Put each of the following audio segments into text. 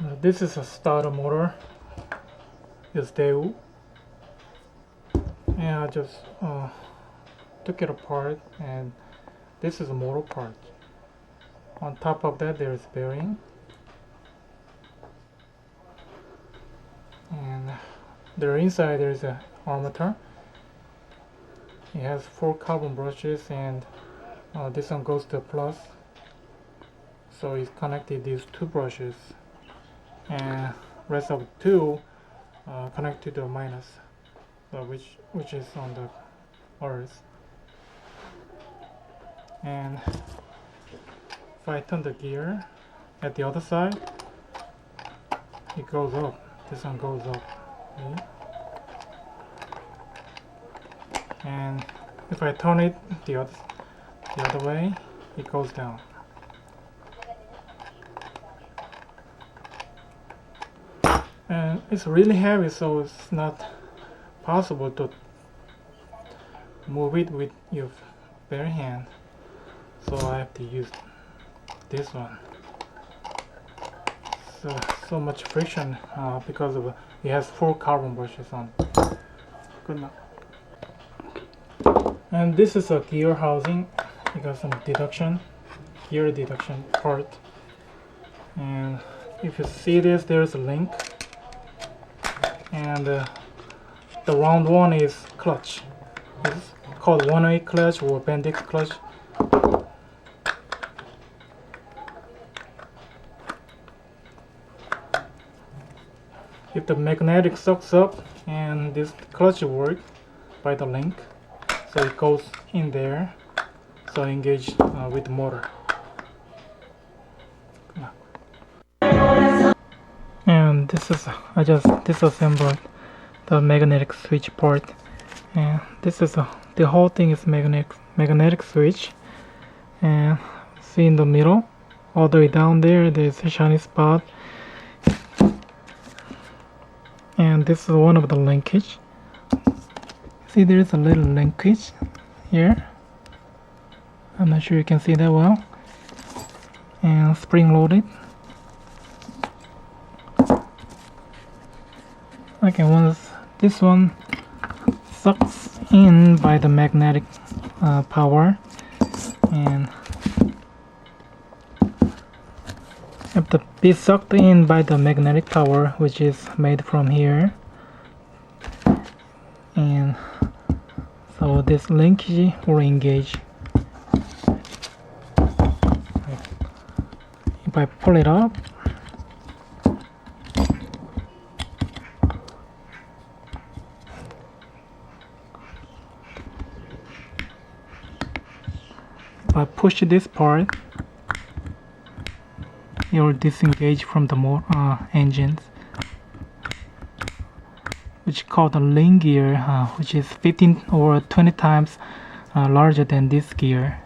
This is a starter motor. It's Daewoo, and I just took it apart, and this is a motor part. On top of that, there is bearing, and there inside there is a armature. It has 4 carbon brushes, and this one goes to plus, so it's connected these 2 brushes, and rest of 2 connect to the minus, which is on the earth. And if I turn the gear at the other side, it goes up. This one goes up. Okay? And if I turn it the other way, it goes down. And it's really heavy, so it's not possible to move it with your bare hand, so I have to use this one. So much friction because of it has 4 carbon brushes on. Good enough. And this is a gear housing. You got some gear deduction part. And if you see this, there's a link. And the round one is clutch. It's called one-way clutch or Bendix clutch. If the magnetic sucks up, and this clutch will work by the link, so it goes in there, so engage with the motor. And this is, I just disassembled the magnetic switch part, and this is the whole thing is magnetic switch. And see in the middle, all the way down there, there's a shiny spot. And this is one of the linkage. See, there is a little linkage here. I'm not sure you can see that well. And spring loaded. Okay, once this one sucks in by the magnetic power, and have to be sucked in by the magnetic power, which is made from here. And so this linkage will engage. If I pull it up, if I push this part, it will disengage from the engines, which is called the link gear, which is 15 or 20 times larger than this gear.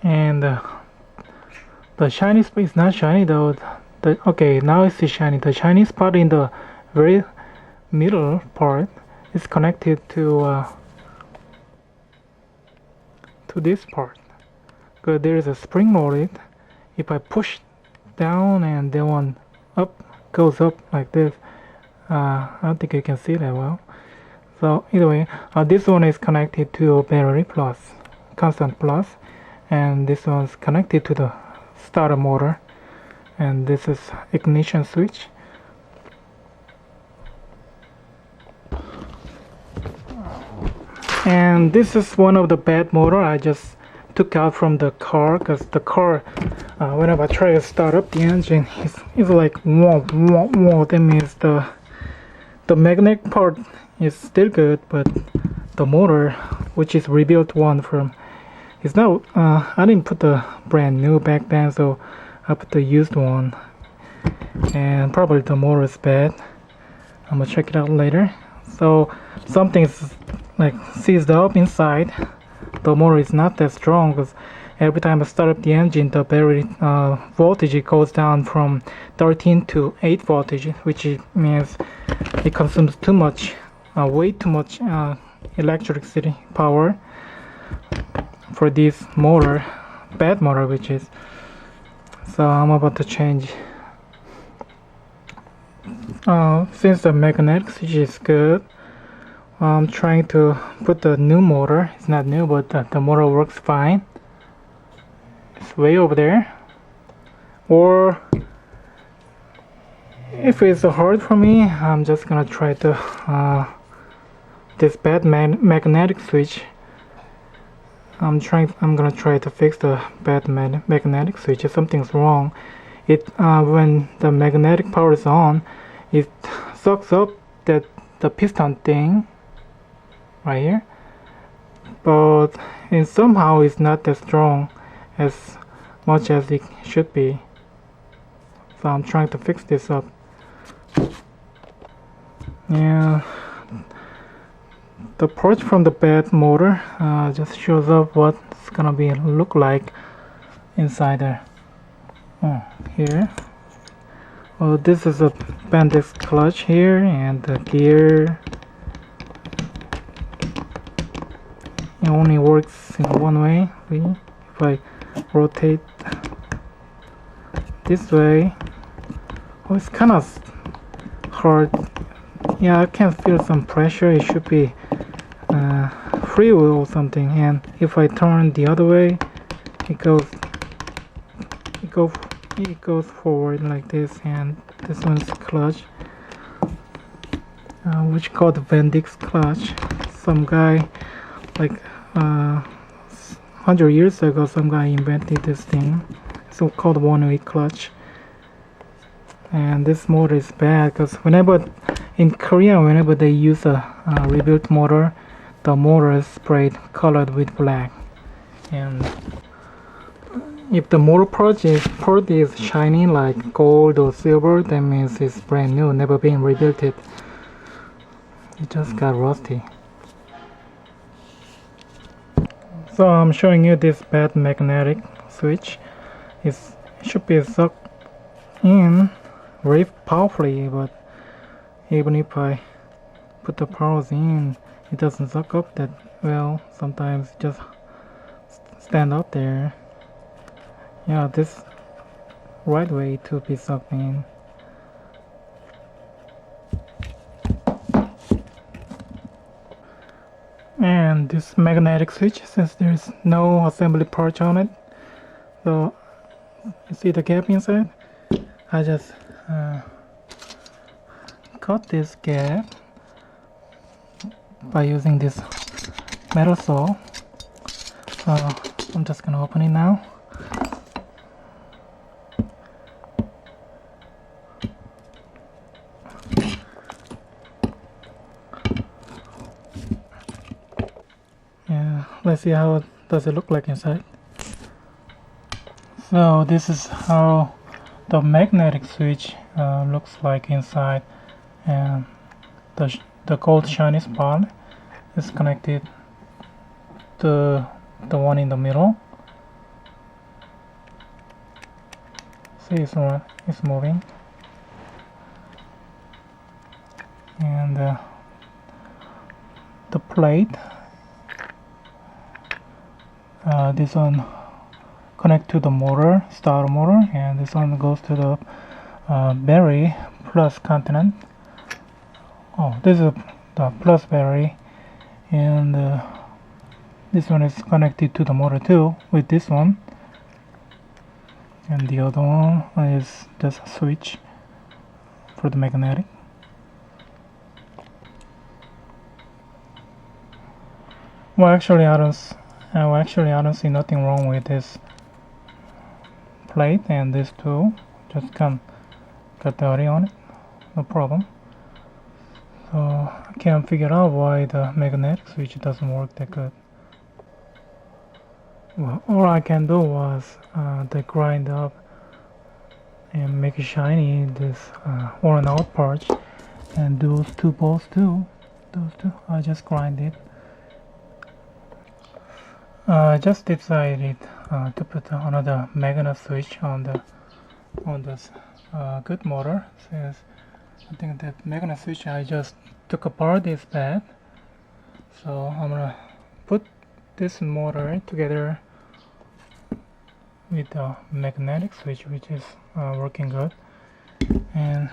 And the shiny spot is not shiny though. Okay, now it's shiny. The shiny spot in the very middle part is connected to this part. Because there is a spring loaded. If I push down and then one up, goes up like this. I don't think you can see that well. So either way, this one is connected to battery plus, constant plus, and this one's connected to the starter motor, and this is ignition switch. And this is one of the bad motor I just took out from the car, because the car, whenever I try to start up the engine, it's like whoa, whoa, whoa. That means the magnetic part is still good, but the motor, which is rebuilt one from, is now I didn't put the brand new back then, so I put the used one, and probably the motor is bad. I'm gonna check it out later. So something's like seized up inside. The motor is not that strong, because every time I start up the engine, the battery voltage goes down from 13 to 8 voltage, which means it consumes too much, way too much electricity power for this motor, bad motor, which is. So I'm about to change. Since the magnetic switch is good, I'm trying to put the new motor. It's not new, but the motor works fine. It's way over there. Or if it's hard for me, I'm just gonna try to this bad magnetic switch. I'm gonna try to fix the bad magnetic switch. If something's wrong, it when the magnetic power is on, it sucks up the piston thing right here, but somehow it's not as strong as much as it should be. So I'm trying to fix this up. Yeah, the parts from the bad motor just shows up what it's gonna be look like inside there. Here. Well, this is a Bendix clutch here, and the gear. It only works in one way. If I rotate this way, oh, it's kind of hard. Yeah, I can feel some pressure. It should be freewheel or something. And if I turn the other way, it goes forward like this. And this one's clutch, which called the Bendix clutch. Some guy, like 100 years ago, some guy invented this thing. It's called one-way clutch. And this motor is bad because in Korea, whenever they use a rebuilt motor, the motor is sprayed colored with black. And if the motor part is shiny like gold or silver, that means it's brand new, never been rebuilt. It just got rusty. So I'm showing you this bad magnetic switch. It should be sucked in very powerfully, but even if I put the powers in, it doesn't suck up that well. Sometimes it just stand up there. Yeah, this right way to be sucked in. And this magnetic switch, since there's no assembly part on it, so you see the gap inside, I just cut this gap by using this metal saw. I'm just gonna open it now. Yeah, let's see how does it look like inside. So this is how the magnetic switch looks like inside, and the gold shiny spot is connected to the one in the middle. See, it's moving, and the plate. This one connect to the motor, starter motor, and this one goes to the battery plus continent. Oh, this is the plus battery, and this one is connected to the motor too with this one, and the other one is just a switch for the magnetic. Well, actually, I don't see nothing wrong with this plate and this too. Just got dirty on it, no problem. So I can't figure out why the magnetic switch doesn't work that good. Well, all I can do was to grind up and make it shiny this worn out parts, and those two bolts too. Those two, I just grind it. I just decided to put another magnet switch on this good motor, since I think that magnet switch I just took apart is bad. So I'm gonna put this motor together with the magnetic switch, which is working good. And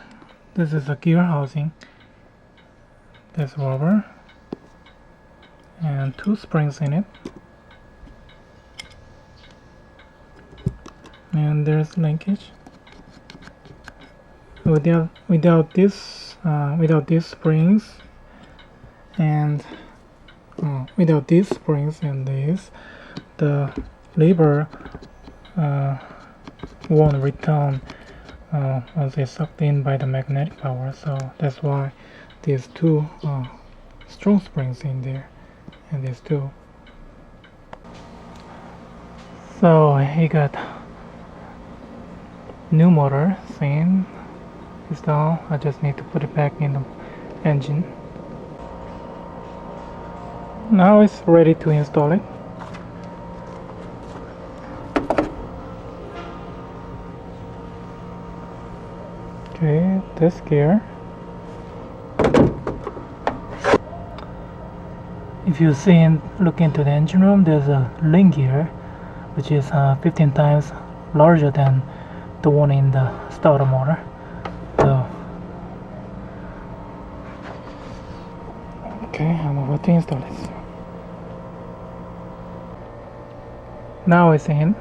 this is a gear housing. There's rubber and 2 springs in it, and there's linkage. Without these springs and without these springs and this, the lever won't return once it's sucked in by the magnetic power. So that's why there's 2 strong springs in there, and there's 2. So he got new motor, same install. I just need to put it back in the engine. Now it's ready to install it. Okay, this gear. If you see and look into the engine room, there's a link gear, which is 15 times larger than the one in the starter motor. So, okay, I'm about to install it. Now it's in.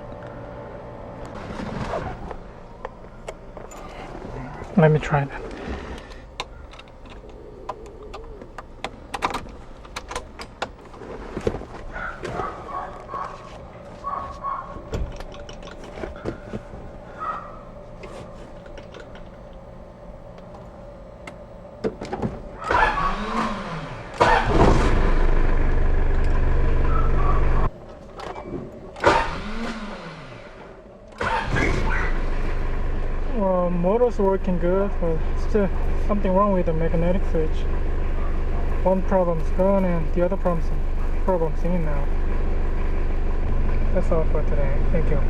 Let me try that. Motor's working good, but still something wrong with the magnetic switch. One problem's gone and the other problem's in now. That's all for today. Thank you.